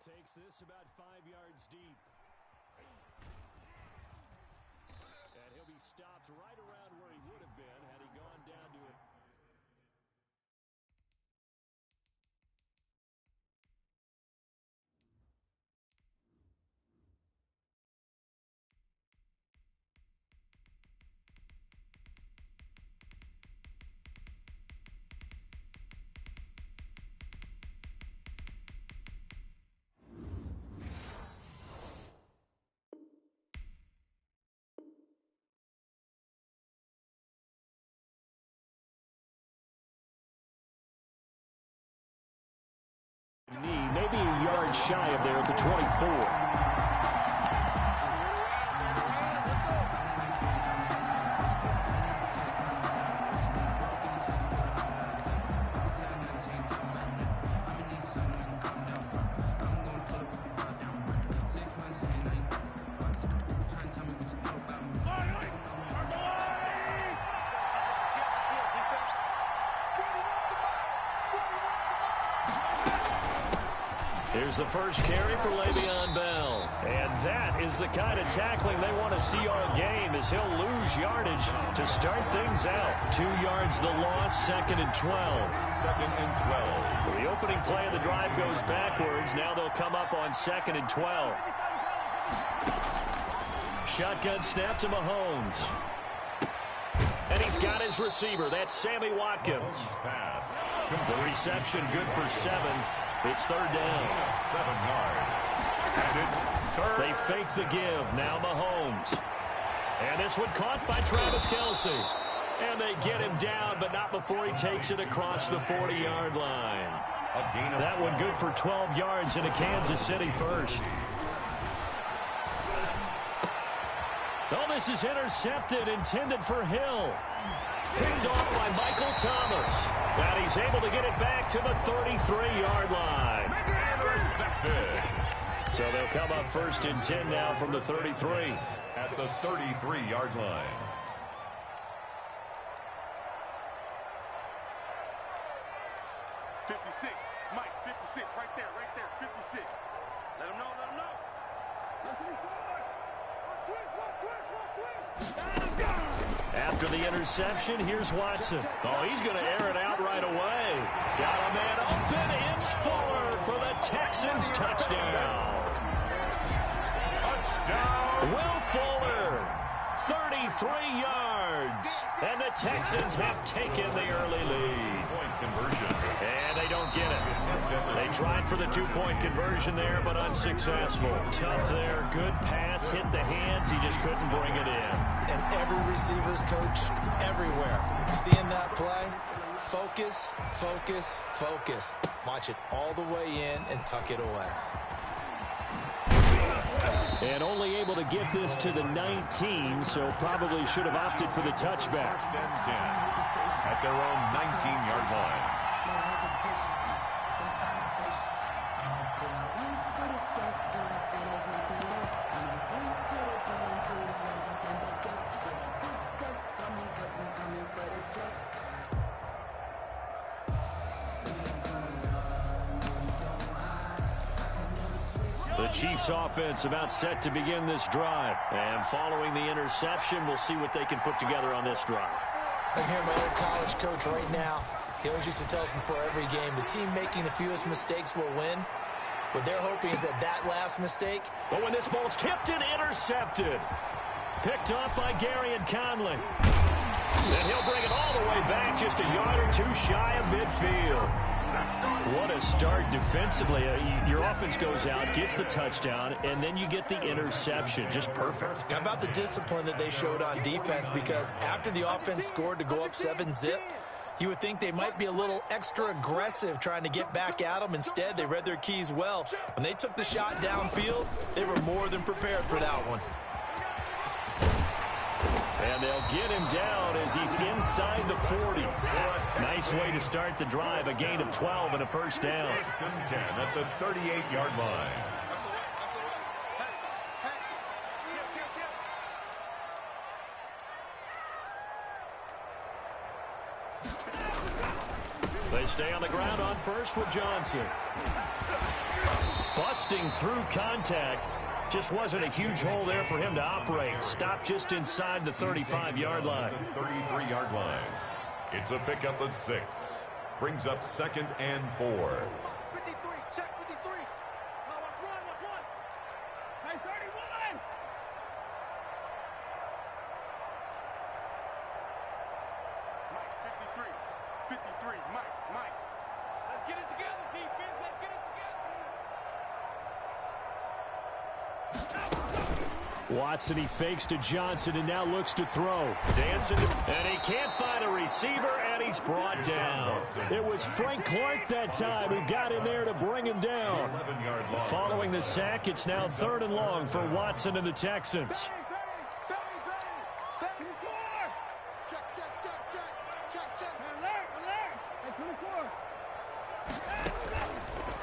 Takes this about 5 yards deep. And he'll be stopped right around where he would have been had he gone down to it. Maybe a yard shy of there at the 24. Here's the first carry for Le'Veon Bell. And that is the kind of tackling they want to see all game, as he'll lose yardage to start things out. 2 yards the loss, 2nd and 12. 2nd and 12. The opening play of the drive goes backwards. Now they'll come up on 2nd and 12. Shotgun snap to Mahomes. And he's got his receiver. That's Sammy Watkins. Pass. The reception good for 7. It's 3rd down. 7 yards. And it's 3rd. They fake the give. Now Mahomes. And this one caught by Travis Kelce. And they get him down, but not before he takes it across the 40-yard line. That one good for 12 yards into Kansas City first. Oh, this is intercepted, intended for Hill. Picked off by Michael Thomas. And he's able to get it back to the 33-yard line. Intercepted. So they'll come up 1st and 10 now from the 33. At the 33-yard line. Mike, 56, right there, 56. Let him know, let him know. After the interception, here's Watson. Oh, he's going to air it out right away. Got a man open. It's Fuller for the Texans touchdown. Touchdown. Will Fuller, 33 yards. And the Texans have taken the early lead. Point conversion. And they don't get it. They tried for the 2-point conversion there, but unsuccessful. Tough there. Good pass. Hit the hands. He just couldn't bring it in. And every receiver's coach everywhere. Seeing that play, focus, focus, focus. Watch it all the way in and tuck it away. And only able to get this to the 19, so probably should have opted for the touchback. 1st and 10 at their own 19-yard line. The Chiefs offense about set to begin this drive. And following the interception, we'll see what they can put together on this drive. I'm here, my old college coach right now. He always used to tell us before every game, the team making the fewest mistakes will win. What they're hoping is that last mistake. But when this ball's tipped and intercepted. Picked off by Gary and Conley. And he'll bring it all the way back, just a yard or two shy of midfield. What a start defensively. Your offense goes out, gets the touchdown, and then you get the interception. Just perfect. How about the discipline that they showed on defense? Because after the offense scored to go up 7-zip, you would think they might be a little extra aggressive trying to get back at them. Instead, they read their keys well. When they took the shot downfield, they were more than prepared for that one. And they'll get him down as he's inside the 40. Nice way to start the drive. A gain of 12 and a 1st down. 1st and 10 at the 38-yard line. They stay on the ground on 1st with Johnson. busting through contact. Just wasn't a huge hole there for him to operate. Stopped just inside the 35-yard line. 33-yard line. It's a pickup of 6. Brings up 2nd and 4. 53, check 53. Let's run. Hey, 31. Mike, 53, Mike. Let's get it together, defense. Let's get it together. Watson, he fakes to Johnson and now looks to throw. Dancing, and he can't find a receiver, and he's brought down. It was Frank Clark that time who got in there to bring him down. Following the sack, it's now 3rd and long for Watson and the Texans.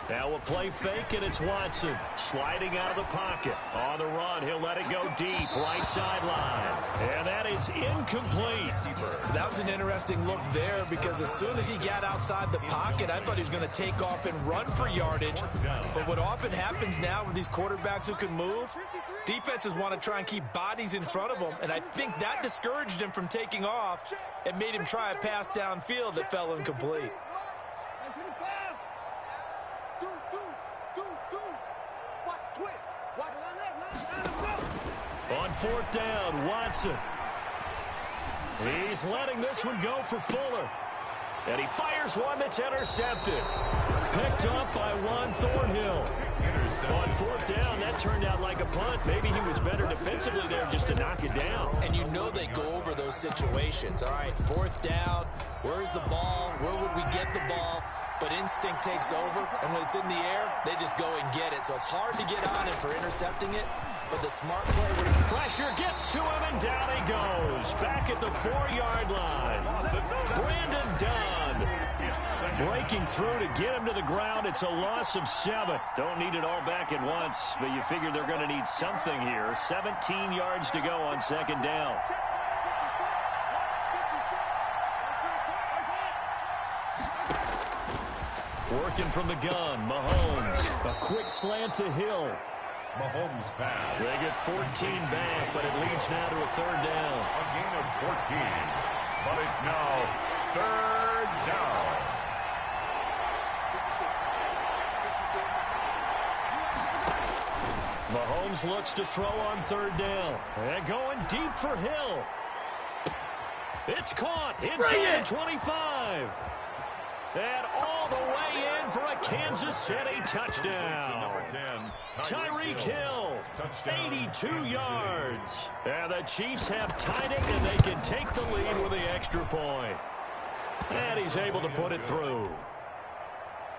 Now a play fake, and it's Watson sliding out of the pocket. On the run, he'll let it go deep, right sideline. And that is incomplete. That was an interesting look there because as soon as he got outside the pocket, I thought he was going to take off and run for yardage. But what often happens now with these quarterbacks who can move, defenses want to try and keep bodies in front of them, and I think that discouraged him from taking off and made him try a pass downfield that fell incomplete. On 4th down, Watson. He's letting this one go for Fuller. And he fires one that's intercepted. Picked up by Juan Thornhill. On 4th down, that turned out like a punt. Maybe he was better defensively there just to knock it down. And you know they go over those situations. All right, 4th down, where's the ball? Where would we get the ball? But instinct takes over, and when it's in the air, they just go and get it. So it's hard to get on him for intercepting it, but the smart play would have... Pressure gets to him, and down he goes. Back at the 4-yard line. Brandon Dunn breaking through to get him to the ground. It's a loss of 7. Don't need it all back at once, but you figure they're going to need something here. 17 yards to go on 2nd down. Working from the gun, Mahomes. A quick slant to Hill. Mahomes pass. They get 14 back, but it leads now to a 3rd down. A gain of 14. But it's now 3rd down. Mahomes looks to throw on 3rd down. And going deep for Hill. It's caught inside the 25. And all the way in for a Kansas City touchdown. Number 10, Tyreek Hill, Touchdown, 82 Kansas yards. And the Chiefs have tied it, and they can take the lead with the extra point. And he's able to put it through.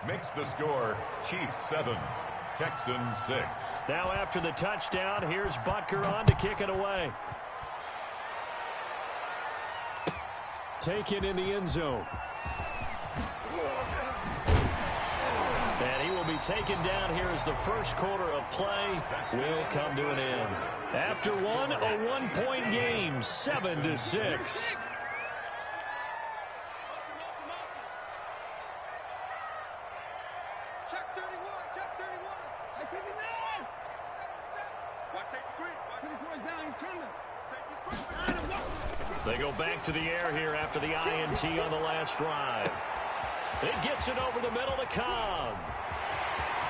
Makes the score Chiefs 7, Texans 6. Now after the touchdown, here's Butker on to kick it away. Taken in the end zone. And he will be taken down here as the first quarter of play will come to an end. After one, a 1-point game, 7-6. Check 31. Hey, 59. Watch safety screen. Watch the boys down. He's coming. Safety screen. They go back to the air here after the INT on the last drive. It gets it over the middle to Cobb.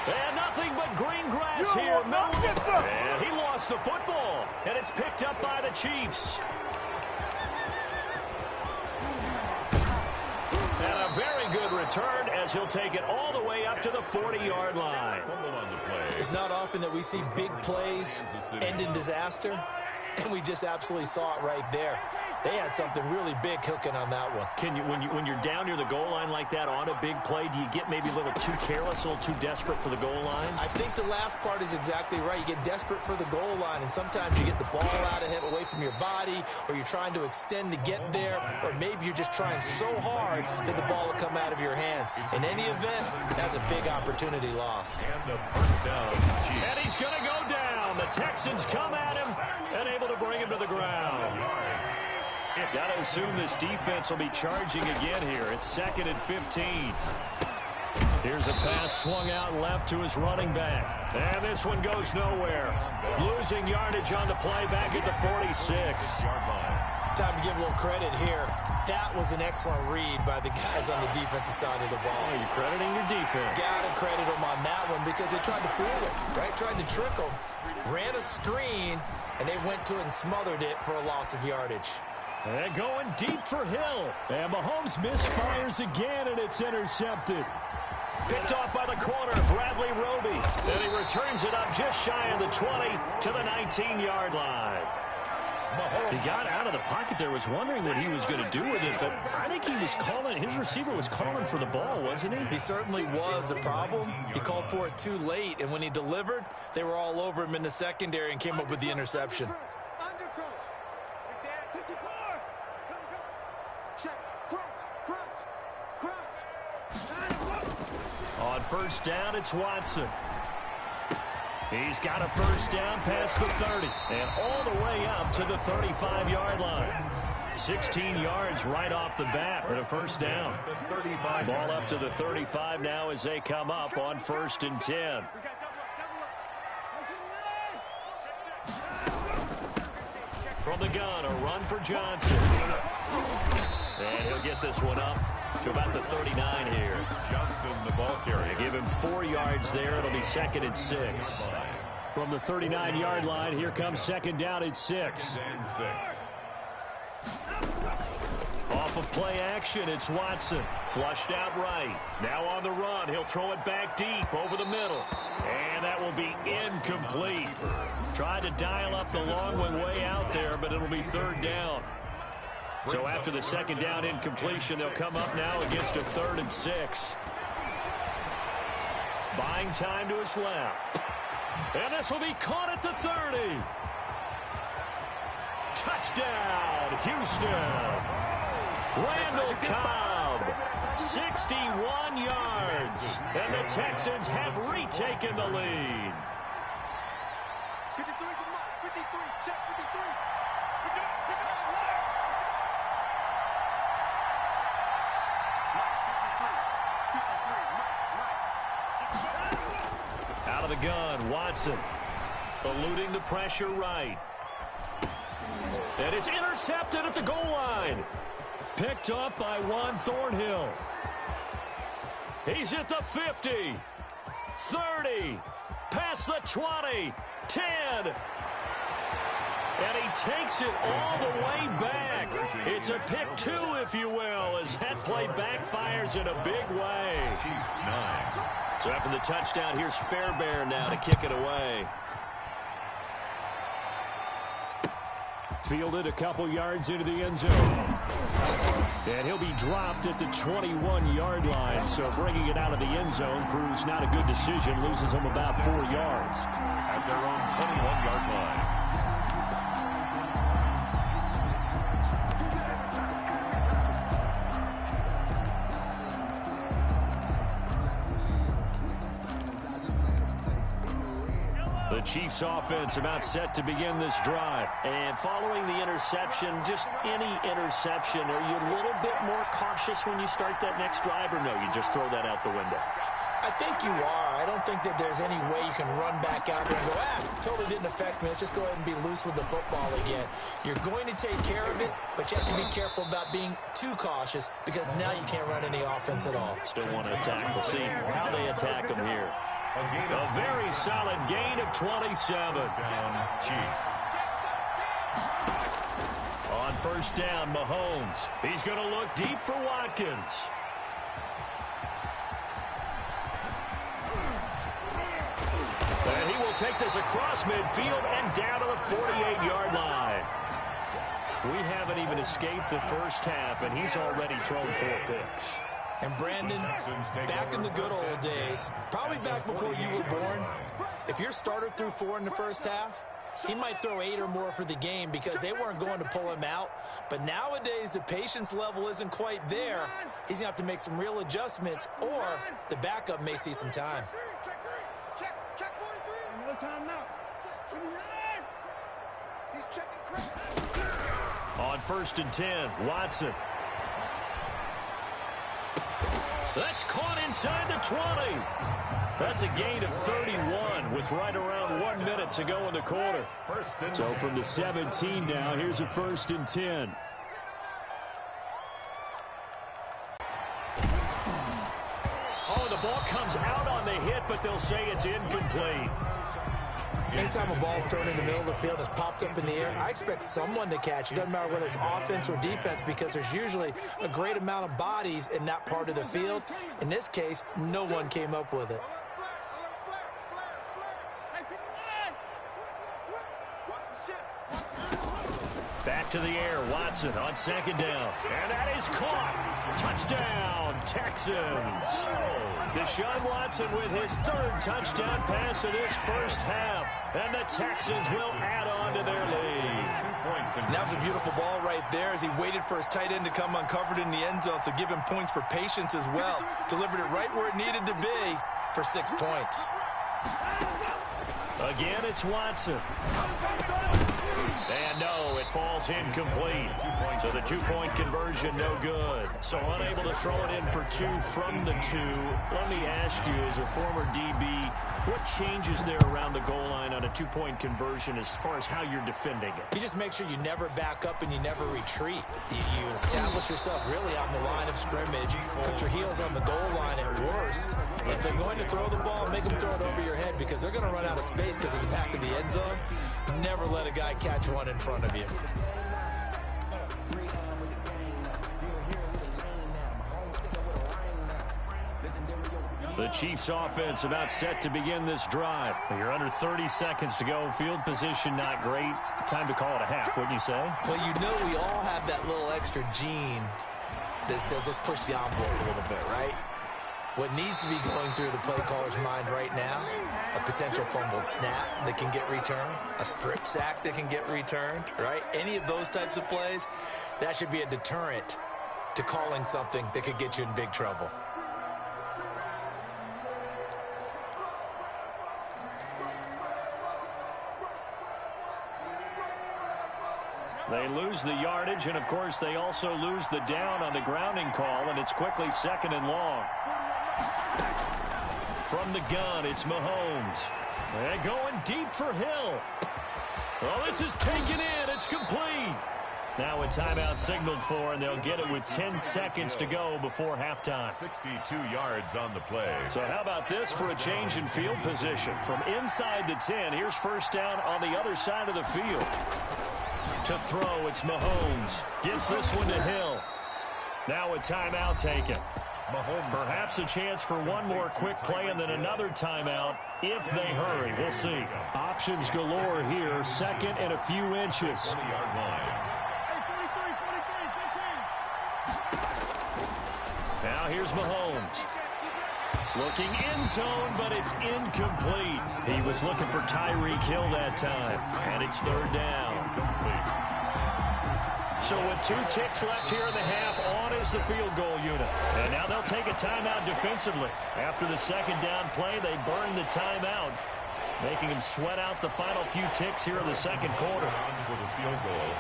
And nothing but green grass here. And he lost the football. And it's picked up by the Chiefs. And a very good return as he'll take it all the way up to the 40-yard line. It's not often that we see big plays end in disaster, and we just absolutely saw it right there. They had something really big cooking on that one. Can you, when you're down near the goal line like that on a big play, do you get maybe a little too careless, a little too desperate for the goal line? I think the last part is exactly right. You get desperate for the goal line, and sometimes you get the ball out of it, away from your body, or you're trying to extend to get there, or maybe you're just trying so hard that the ball will come out of your hands. In any event, that's a big opportunity lost. And the first down. And he's going to go down. The Texans come at him and able to bring him to the ground. Got to assume this defense will be charging again here. It's 2nd and 15. Here's a pass swung out left to his running back. And this one goes nowhere. Losing yardage on the play back at the 46. Time to give a little credit here. That was an excellent read by the guys on the defensive side of the ball. Oh, you're crediting your defense. Got to credit them on that one because they tried to fool him, right? Tried to trick him. Ran a screen, and they went to it and smothered it for a loss of yardage. And going deep for Hill. And Mahomes misfires again, and it's intercepted. Picked off by the corner, Bradley Roby. And he returns it up just shy of the 20 to the 19-yard line. He got out of the pocket there, was wondering what he was going to do with it, but I think he was calling, his receiver was calling for the ball, wasn't he? He certainly was. The problem, he called for it too late, and when he delivered, they were all over him in the secondary and came up with the interception. On first down, it's Watson. He's got a first down past the 30 and all the way up to the 35-yard line. 16 yards right off the bat for the first down. Ball up to the 35 now as they come up on 1st and 10. From the gun, a run for Johnson. And he'll get this one up to about the 39 here. Johnson, the ball carrier. They give him 4 yards there. It'll be 2nd and 6. From the 39-yard line, here comes 2nd down at 6. Off of play action, it's Watson. Flushed out right. Now on the run, he'll throw it back deep over the middle. And that will be incomplete. Tried to dial up the long one way out there, but it'll be 3rd down. So after the 2nd down incompletion, they'll come up now against a 3rd and 6. Buying time to his left. And this will be caught at the 30. Touchdown, Houston. Randall Cobb, 61 yards. And the Texans have retaken the lead. 53 for Mike. 53. Check 53. Out of the gun, Watson. Eluding the pressure right. And it's intercepted at the goal line. Picked up by Juan Thornhill. He's at the 50. 30. Past the 20. 10. And he takes it all the way back. It's a pick 2, if you will, as that play backfires in a big way. So after the touchdown, here's Fairbairn now to kick it away. Fielded a couple yards into the end zone. And he'll be dropped at the 21-yard line. So bringing it out of the end zone proves not a good decision. Loses him about 4 yards. At their own 21-yard line. The Chiefs offense about set to begin this drive. And following the interception, just any interception, are you a little bit more cautious when you start that next drive, or no, you just throw that out the window? I think you are. I don't think that there's any way you can run back out there and go, totally didn't affect me. Let's just go ahead and be loose with the football again. You're going to take care of it, but you have to be careful about being too cautious because now you can't run any offense at all. Still want to attack. We'll see how they attack them here. A very solid gain of 27. Chiefs. On first down, Mahomes. He's going to look deep for Watkins. And he will take this across midfield and down to the 48-yard line. We haven't even escaped the first half, and he's already thrown 4 picks. And Brandon, back in the good old days, probably back before you were born, if your starter threw 4 in the first half, he might throw 8 or more for the game because they weren't going to pull him out. But nowadays, the patience level isn't quite there. He's going to have to make some real adjustments, or the backup may see some time. Check 43. Another time now. 29. He's checking correctly. On first and 10, Watson. That's caught inside the 20. That's a gain of 31 with right around 1 minute to go in the quarter. So from the 17 now, here's a 1st and 10. Oh, the ball comes out on the hit, but they'll say it's incomplete. Anytime a ball's thrown in the middle of the field and it's popped up in the air, I expect someone to catch it. Doesn't matter whether it's offense or defense, because there's usually a great amount of bodies in that part of the field. In this case, no one came up with it. Back to the air, Watson on 2nd down. And that is caught. Touchdown, Texans. Deshaun Watson with his 3rd touchdown pass of this first half. And the Texans will add on to their lead. And that was a beautiful ball right there as he waited for his tight end to come uncovered in the end zone, so give him points for patience as well. Delivered it right where it needed to be for 6 points. Again, it's Watson. And no, it falls incomplete. So the 2-point conversion, no good. So unable to throw it in for 2 from the 2. Let me ask you, as a former DB, what changes there around the goal line on a 2-point conversion as far as how you're defending it? You just make sure you never back up and you never retreat. You establish yourself really on the line of scrimmage, put your heels on the goal line at worst. And if they're going to throw the ball, make them throw it over your head, because they're going to run out of space because of the back of the end zone. Never let a guy catch one in front of you. The Chiefs offense about set to begin this drive. You're under 30 seconds to go. Field position not great. Time to call it a half, wouldn't you say? Well, you know we all have that little extra gene that says let's push the envelope a little bit, right? What needs to be going through the play caller's mind right now, a potential fumbled snap that can get returned, a strip sack that can get returned, right? Any of those types of plays, that should be a deterrent to calling something that could get you in big trouble. They lose the yardage, and, of course, they also lose the down on the grounding call, and it's quickly 2nd and long. From the gun, it's Mahomes. And going deep for Hill. Oh, this is taken in. It's complete. Now a timeout signaled for, and they'll get it with 10 seconds to go before halftime. 62 yards on the play. So how about this for a change in field position? From inside the 10, here's 1st down on the other side of the field. To throw, it's Mahomes. Gets this one to Hill. Now a timeout taken. Mahomes, perhaps a chance for one more quick play and then another timeout if they hurry. We'll see. Options galore here. 2nd and a few inches. 20-yard line. Now here's Mahomes. Looking end zone, but it's incomplete. He was looking for Tyreek Hill that time. And it's 3rd down. So with 2 ticks left here in the half, on is the field goal unit. And now they'll take a timeout defensively. After the 2nd down play, they burn the timeout, making them sweat out the final few ticks here in the 2nd quarter. For the field goal,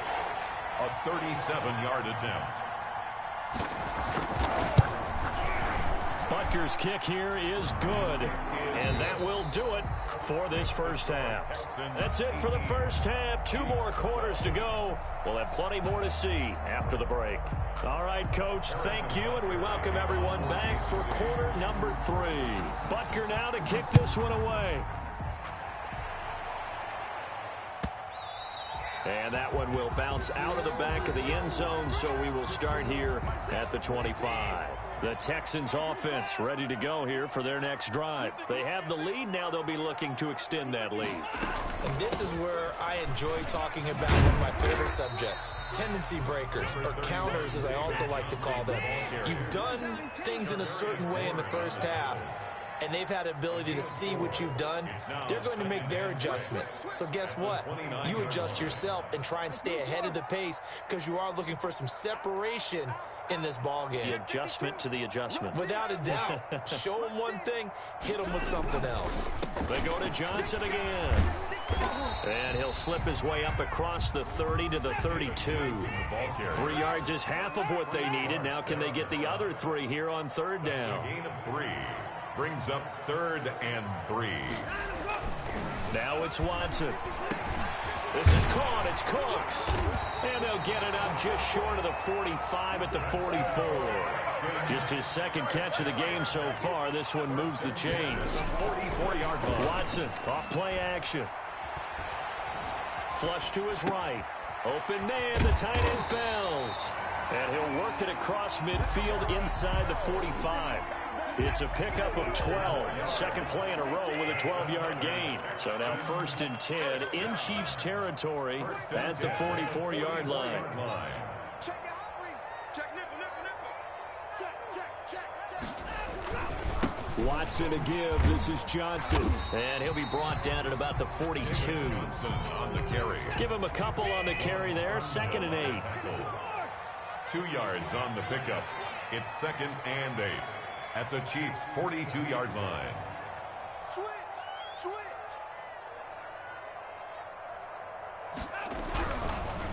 a 37-yard attempt. Butker's kick here is good. And that will do it for this first half. That's it for the first half. 2 more quarters to go. We'll have plenty more to see after the break. All right, Coach, thank you, and we welcome everyone back for quarter number 3. Butker now to kick this one away. And that one will bounce out of the back of the end zone, so we will start here at the 25. The Texans offense ready to go here for their next drive. They have the lead. Now they'll be looking to extend that lead. And this is where I enjoy talking about one of my favorite subjects, tendency breakers, or counters as I also like to call them. You've done things in a certain way in the first half, and they've had the ability to see what you've done. They're going to make their adjustments. So guess what? You adjust yourself and try and stay ahead of the pace because you are looking for some separation in this ball game. The adjustment to the adjustment. Without a doubt. Show them one thing, hit them with something else. They go to Johnson again. And he'll he'll slip his way up across the 30 to the 32. 3 yards is half of what they needed. Now can they get the other 3 here on third down? Gain of 3 brings up 3rd and 3. Now it's Watson. This is caught. It's Cooks. And they'll get it up just short of the 45 at the 44. Just his second catch of the game so far. This one moves the chains. 44-yard line. Watson off play action. Flush to his right. Open man. The tight end fails. And he'll work it across midfield inside the 45. It's a pickup of 12. Second play in a row with a 12-yard gain. So now 1st and 10 in Chiefs territory at the 44-yard line. Check your hot read. Check nipple. Check. Watson a give. This is Johnson. And he'll be brought down at about the 42. On the carry. Give him a couple on the carry there. 2nd and 8. 2 yards on the pickup. It's 2nd and 8. At the Chiefs' 42-yard line. Switch.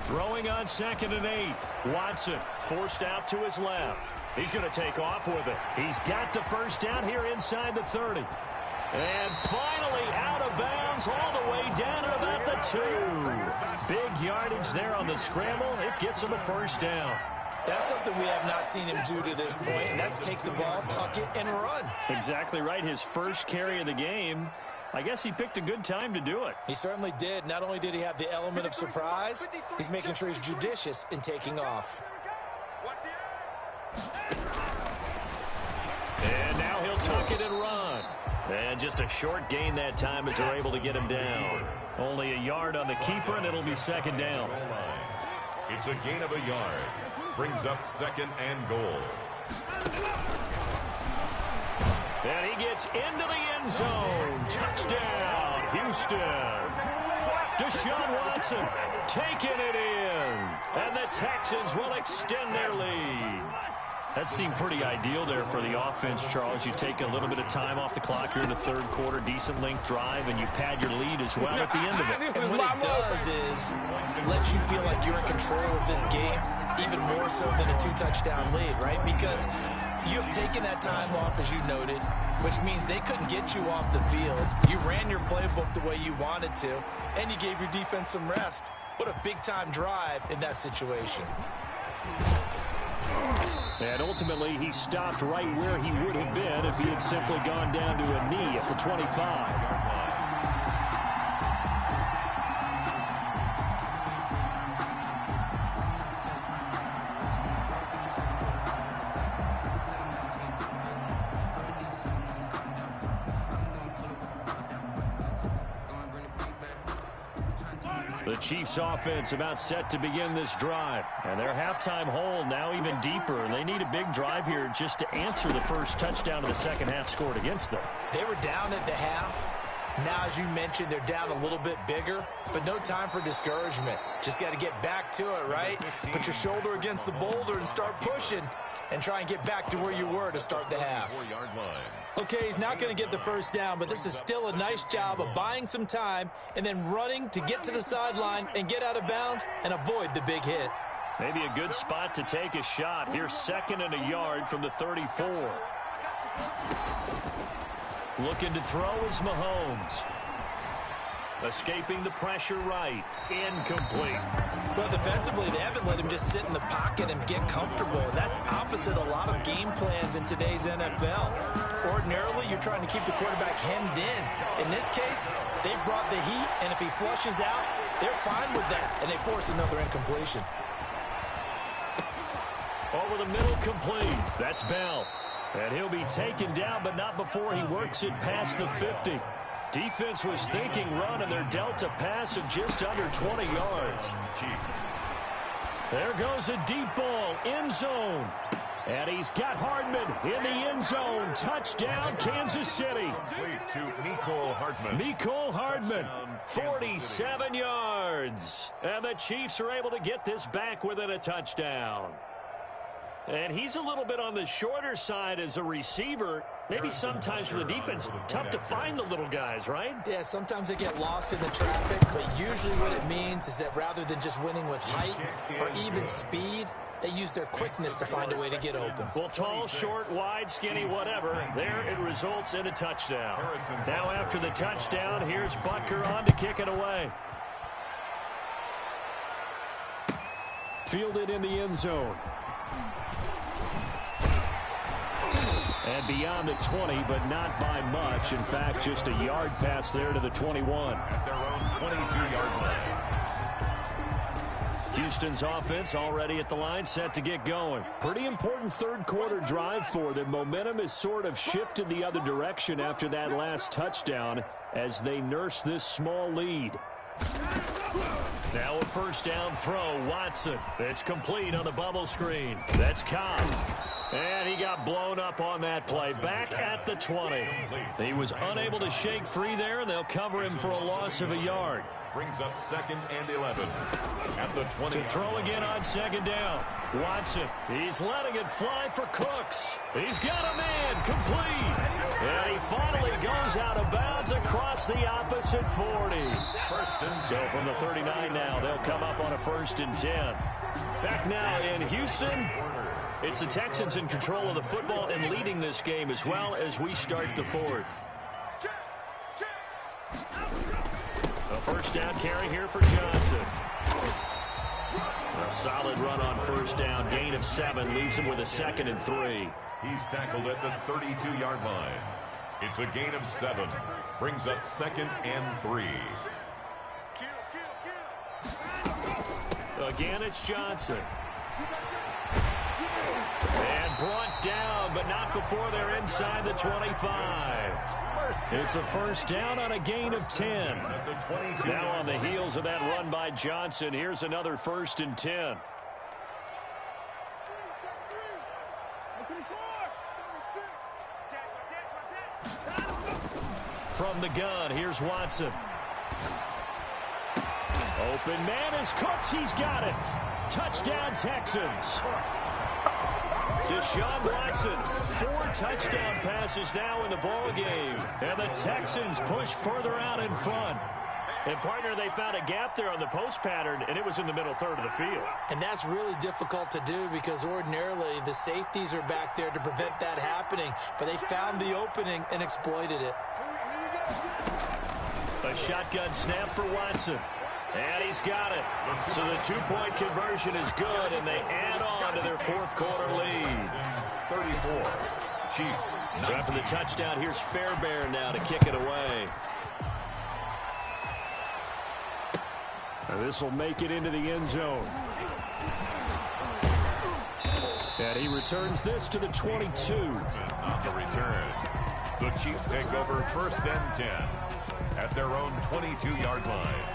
Throwing on 2nd and 8. Watson forced out to his left. He's going to take off with it. He's got the first down here inside the 30. And finally out of bounds all the way down at about the 2. Big yardage there on the scramble. It gets him a first down. That's something we have not seen him do to this point, and that's take the ball, tuck it, and run. Exactly right. His first carry of the game. I guess he picked a good time to do it. He certainly did. Not only did he have the element of surprise, he's making sure he's judicious in taking off. And now he'll tuck it and run. And just a short gain that time as they're able to get him down. Only a yard on the keeper, and it'll be 2nd down. It's a gain of a yard. Brings up 2nd and goal. And he gets into the end zone. Touchdown, Houston. Deshaun Watson taking it in. And the Texans will extend their lead. That seemed pretty ideal there for the offense, Charles. You take a little bit of time off the clock here in the 3rd quarter, decent length drive, and you pad your lead as well at the end of it. And what it does is let you feel like you're in control of this game, even more so than a 2-touchdown lead, right? Because you have taken that time off, as you noted, which means they couldn't get you off the field. You ran your playbook the way you wanted to, and you gave your defense some rest. What a big-time drive in that situation. And ultimately, he stopped right where he would have been if he had simply gone down to a knee at the 25. The Chiefs offense about set to begin this drive. And their halftime hole now even deeper. They need a big drive here just to answer the first touchdown of the second half scored against them. They were down at the half. Now, as you mentioned, they're down a little bit bigger, but no time for discouragement. Just got to get back to it, right? Put your shoulder against the boulder and start pushing and try and get back to where you were to start the half. 4-yard line. Okay, he's not going to get the first down, but this is still a nice job of buying some time and then running to get to the sideline and get out of bounds and avoid the big hit. Maybe a good spot to take a shot. Here's 2nd and a yard from the 34. Looking to throw is Mahomes. Escaping the pressure right. Incomplete. Well, defensively, they haven't let him just sit in the pocket and get comfortable. And that's opposite a lot of game plans in today's NFL. Ordinarily, you're trying to keep the quarterback hemmed in. In this case, they brought the heat, and if he flushes out, they're fine with that, and they force another incompletion. Over the middle, complete. That's Bell. And he'll be taken down, but not before he works it past the 50. Defense was thinking run, and they're dealt a pass of just under 20 yards. Chiefs. There goes a deep ball, end zone. And he's got Hardman in the end zone. Touchdown, Kansas City. Complete to Mecole Hardman. Mecole Hardman, 47 yards. And the Chiefs are able to get this back within a touchdown. And he's a little bit on the shorter side as a receiver. Maybe sometimes for the defense, tough to find the little guys, right? Yeah, sometimes they get lost in the traffic, but usually what it means is that rather than just winning with height or even speed, they use their quickness to find a way to get open. Well, tall, short, wide, skinny, whatever, there it results in a touchdown. Now after the touchdown, here's Butker on to kick it away. Fielded in the end zone. And beyond the 20, but not by much. In fact, just a yard pass there to the 21. At their own 22-yard line. Houston's offense already at the line, set to get going. Pretty important third-quarter drive for them. Momentum has sort of shifted the other direction after that last touchdown as they nurse this small lead. Now a first down throw, Watson. It's complete on the bubble screen. That's Cobb. And he got blown up on that play. Back at the 20. He was unable to shake free there, and they'll cover him for a loss of a yard. Brings up 2nd and 11 at the 20. To throw again on second down. Watson, he's letting it fly for Cooks. He's got a man, complete. And he finally goes out of bounds across the opposite 40. So from the 39 now, they'll come up on a 1st and 10. Back now in Houston, it's the Texans in control of the football and leading this game as well as we start the 4th. A first down carry here for Johnson. A solid run on first down. Gain of 7 leaves him with a 2nd and 3. He's tackled at the 32-yard line. It's a gain of 7. Brings up 2nd and 3. Again, it's Johnson. And brought down, but not before they're inside the 25. It's a first down on a gain of 10. Now on the heels of that run by Johnson, here's another 1st and 10. From the gun, here's Watson. Open man is Cooks. He's got it. Touchdown, Texans. Deshaun Watson, 4 touchdown passes now in the ball game. And the Texans push further out in front. And, partner, they found a gap there on the post pattern, and it was in the middle third of the field. And that's really difficult to do because ordinarily the safeties are back there to prevent that happening. But they found the opening and exploited it. A shotgun snap for Watson. And he's got it. So the 2-point conversion is good, and they add on to their 4th quarter lead. 34. Chiefs. So after the touchdown, here's Fairbairn now to kick it away. This will make it into the end zone. And he returns this to the 22. On the return, the Chiefs take over 1st and 10 at their own 22-yard line.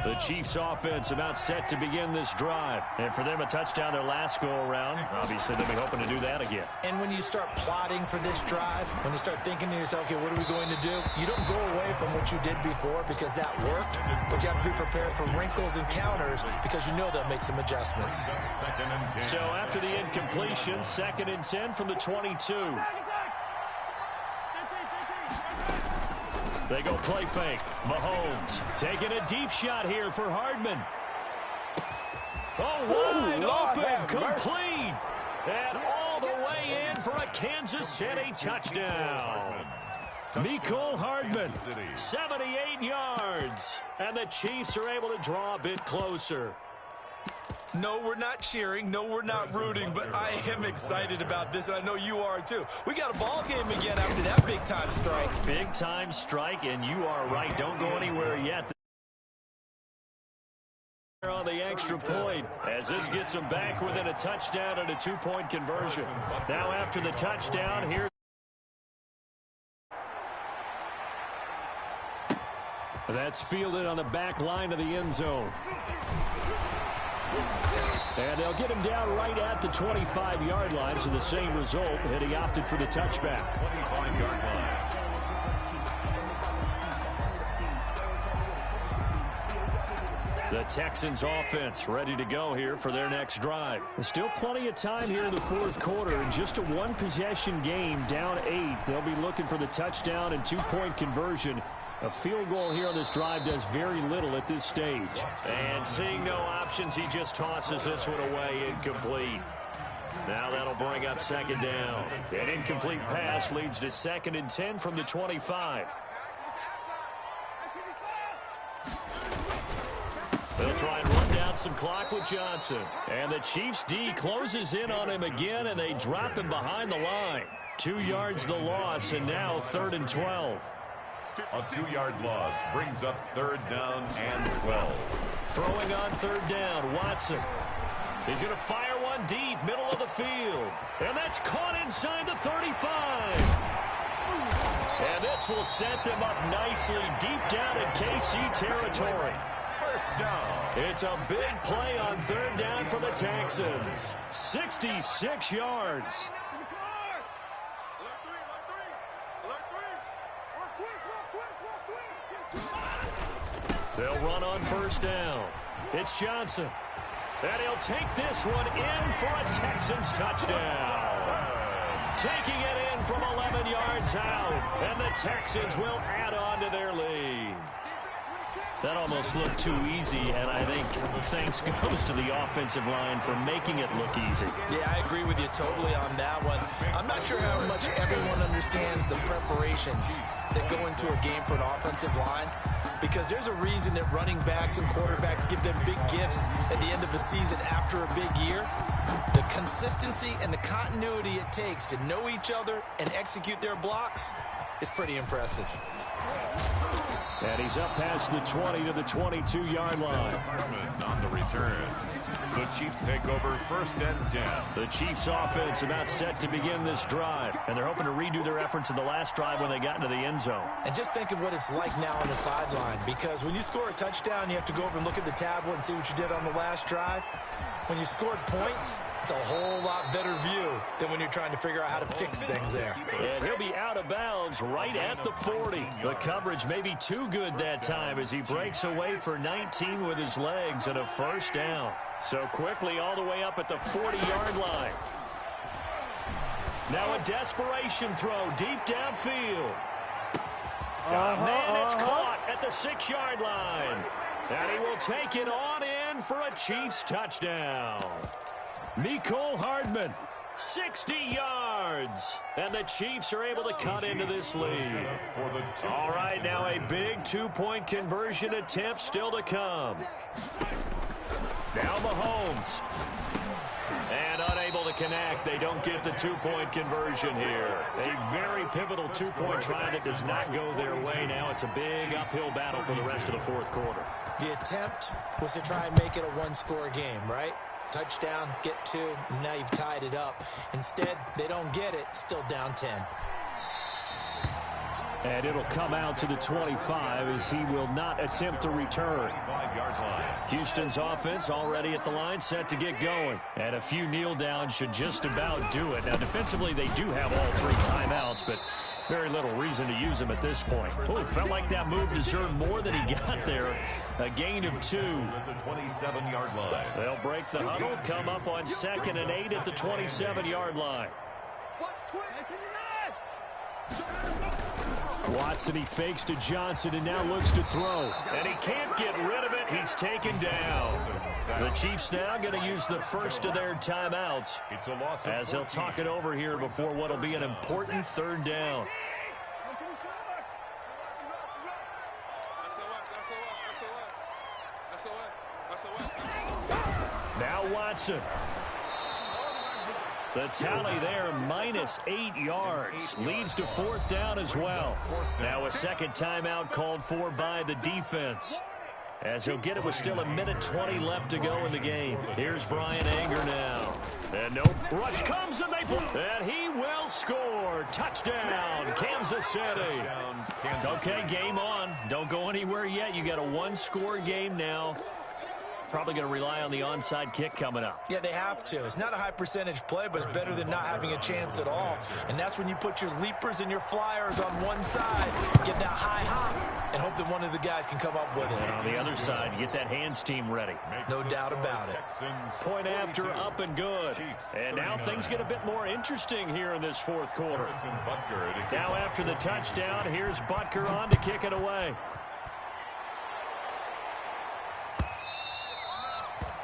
The Chiefs offense about set to begin this drive. And for them, a touchdown their last go-around. Obviously, they'll be hoping to do that again. And when you start plotting for this drive, when you start thinking to yourself, okay, what are we going to do? You don't go away from what you did before because that worked, but you have to be prepared for wrinkles and counters because you know they'll make some adjustments. So after the incompletion, 2nd and 10 from the 22. They go play fake. Mahomes taking a deep shot here for Hardman. Oh, wide open, complete. And all the way in for a Kansas City touchdown. Mecole Hardman, 78 yards. And the Chiefs are able to draw a bit closer. No, we're not cheering. No, we're not rooting. But I am excited about this, and I know you are too. We got a ball game again after that big-time strike. Big-time strike, and you are right. Don't go anywhere yet. On the extra point, as this gets them back within a touchdown and a 2-point conversion. Now after the touchdown, here. That's fielded on the back line of the end zone. And they'll get him down right at the 25-yard line, so the same result, and he opted for the touchback. 25-yard line. The Texans offense ready to go here for their next drive. There's still plenty of time here in the fourth quarter. In just a one-possession game, down 8. They'll be looking for the touchdown and two-point conversion. A field goal here on this drive does very little at this stage. And seeing no options, he just tosses this one away incomplete. Now that'll bring up second down. An incomplete pass leads to 2nd and 10 from the 25. They'll try and run down some clock with Johnson. And the Chiefs' D closes in on him again, and they drop him behind the line. 2 yards the loss, and now 3rd and 12. A 2-yard loss brings up 3rd down and 12. Throwing on 3rd down, Watson. He's going to fire one deep, middle of the field. And that's caught inside the 35. And this will set them up nicely deep down in KC territory. First down. It's a big play on 3rd down for the Texans. 66 yards. They'll run on 1st down. It's Johnson. And he'll take this one in for a Texans touchdown. Taking it in from 11 yards out. And the Texans will add on to their lead. That almost looked too easy, and I think thanks goes to the offensive line for making it look easy. Yeah, I agree with you totally on that one. I'm not sure how much everyone understands the preparations that go into a game for an offensive line, because there's a reason that running backs and quarterbacks give them big gifts at the end of the season after a big year. The consistency and the continuity it takes to know each other and execute their blocks is pretty impressive. And he's up past the 20 to the 22-yard line. Harmon on the return. The Chiefs take over 1st and 10. The Chiefs offense about set to begin this drive. And they're hoping to redo their efforts in the last drive when they got into the end zone. And just think of what it's like now on the sideline, because when you score a touchdown, you have to go over and look at the tablet and see what you did on the last drive. When you scored points, it's a whole lot better view than when you're trying to figure out how to fix things there. And he'll be out of bounds right at the 40. The coverage may be too good that time as he breaks away for 19 with his legs and a 1st down. So quickly all the way up at the 40-yard line. Now a desperation throw deep downfield. And it's caught at the 6-yard line. And he will take it on in for a Chiefs touchdown. Mecole Hardman, 60 yards. And the Chiefs are able to cut into this lead. All right, now a big 2-point conversion attempt still to come. Now Mahomes. And unable to connect. They don't get the 2-point conversion here. A very pivotal 2-point try that does not go their way. Now it's a big uphill battle for the rest of the fourth quarter. The attempt was to try and make it a one-score game, right? Touchdown, get 2, and now you've tied it up. Instead, they don't get it, still down 10. And it'll come out to the 25 as he will not attempt to return. 5-yard line. Houston's offense already at the line, set to get going. And a few kneel downs should just about do it. Now, defensively, they do have all 3 timeouts, but very little reason to use them at this point. Oh, it felt like that move deserved more than he got there. A gain of 2. At the 27-yard line. They'll break the huddle, come up on 2nd and 8 at the 27-yard line. Watson, he fakes to Johnson and now looks to throw. And he can't get rid of it. He's taken down. The Chiefs now going to use the first of their timeouts It's a loss of as they'll 14. talk it over here before what will be an important 3rd down. Now Watson. The tally there, -8 yards. Leads to 4th down as well. Now a second timeout called for by the defense. As he'll get it with still 1:20 left to go in the game. Here's Brian Anger now. And nope. Rush comes and and he will score. Touchdown, Kansas City. Okay, game on. Don't go anywhere yet. You got a 1-score game now. Probably going to rely on the onside kick coming up. Yeah, they have to. It's not a high percentage play, but it's better than not having a chance at all. And that's when you put your leapers and your flyers on one side, get that high hop, and hope that one of the guys can come up with it. And on the other side, you get that hands team ready. No doubt about it. Point after, up and good. And now things get a bit more interesting here in this fourth quarter. Now after the touchdown, here's Butker on to kick it away.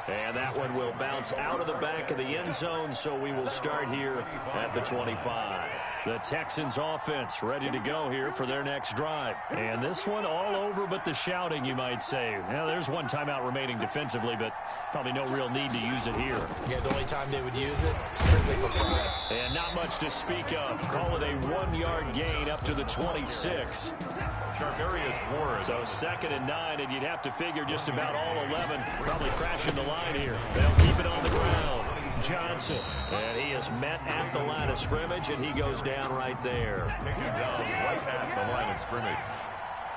And that one will bounce out of the back of the end zone, so we will start here at the 25. The Texans offense ready to go here for their next drive. And this one all over but the shouting, you might say. Now, there's one timeout remaining defensively, but probably no real need to use it here. Yeah, the only time they would use it, strictly for pride. And not much to speak of. Call it a 1-yard gain up to the 26. So 2nd and 9, and you'd have to figure just about all 11 probably crashing the line here. They'll keep it on the ground. Johnson, and he is met at the line of scrimmage, and he goes down right there. Taken down right at the line of scrimmage.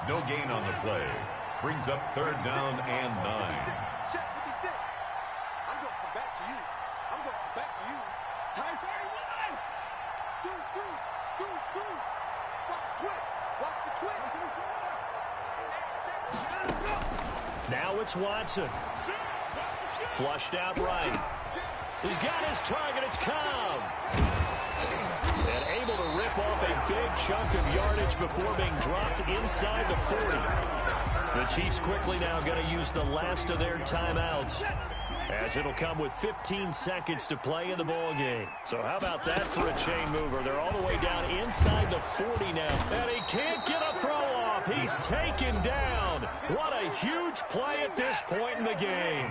No gain on the play. Brings up 3rd down and 9. Check 56. I'm going from back to you. I'm going from back to you. Time 31. Do. Watch the twist. Watch the twist. Now it's Watson. Flushed out right. He's got his target. It's Cobb. And able to rip off a big chunk of yardage before being dropped inside the 40. The Chiefs quickly now going to use the last of their timeouts, as it'll come with 15 seconds to play in the ball game. So how about that for a chain mover? They're all the way down inside the 40 now. And he can't get a throw off. He's taken down. What a huge play at this point in the game.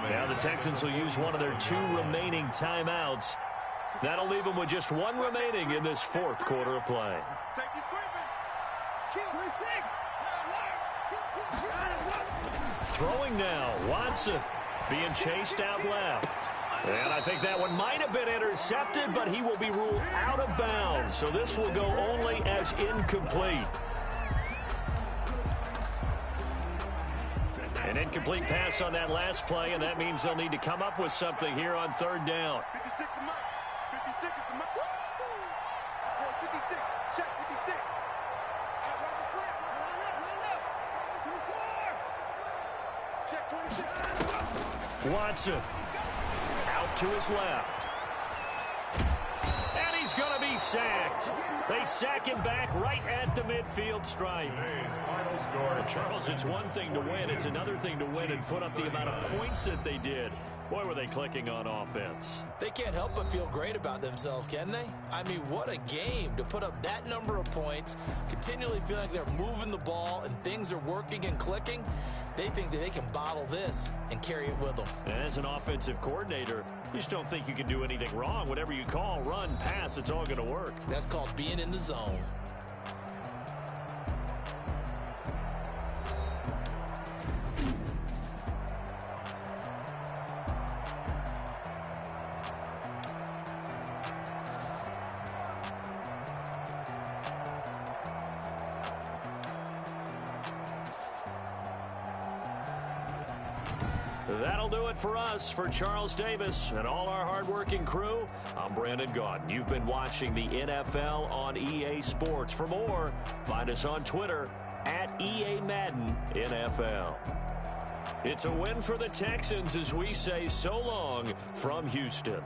Now the Texans will use one of their 2 remaining timeouts. That'll leave them with just 1 remaining in this 4th quarter of play. Throwing now, Watson. Being chased out left. And I think that one might have been intercepted, but he will be ruled out of bounds. So this will go only as incomplete. An incomplete pass on that last play, and that means they'll need to come up with something here on 3rd down. 56 is the mark. 56 is the mark. 56. Check 56. Watch the slap. Line up. Check 26. Watson out to his left. And he's going to be sacked. They sack him back right at the midfield stripe. Final score. Charles, it's one thing to win. It's another thing to win and put up the amount of points that they did. Boy, were they clicking on offense. They can't help but feel great about themselves, can they? I mean, what a game to put up that number of points, continually feeling like they're moving the ball and things are working and clicking. They think that they can bottle this and carry it with them. And as an offensive coordinator, you just don't think you can do anything wrong. Whatever you call, run, pass, it's all going to work. That's called being in the zone. That'll do it for us. For Charles Davis and all our hardworking crew, I'm Brandon Gaudin. You've been watching the NFL on EA Sports. For more, find us on Twitter at EA Madden NFL. It's a win for the Texans as we say so long from Houston.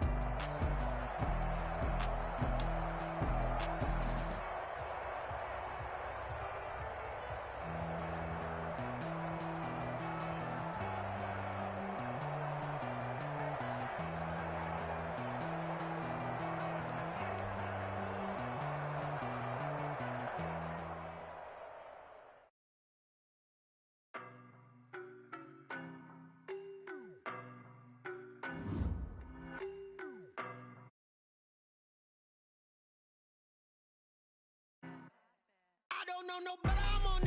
I don't know no better, I'm on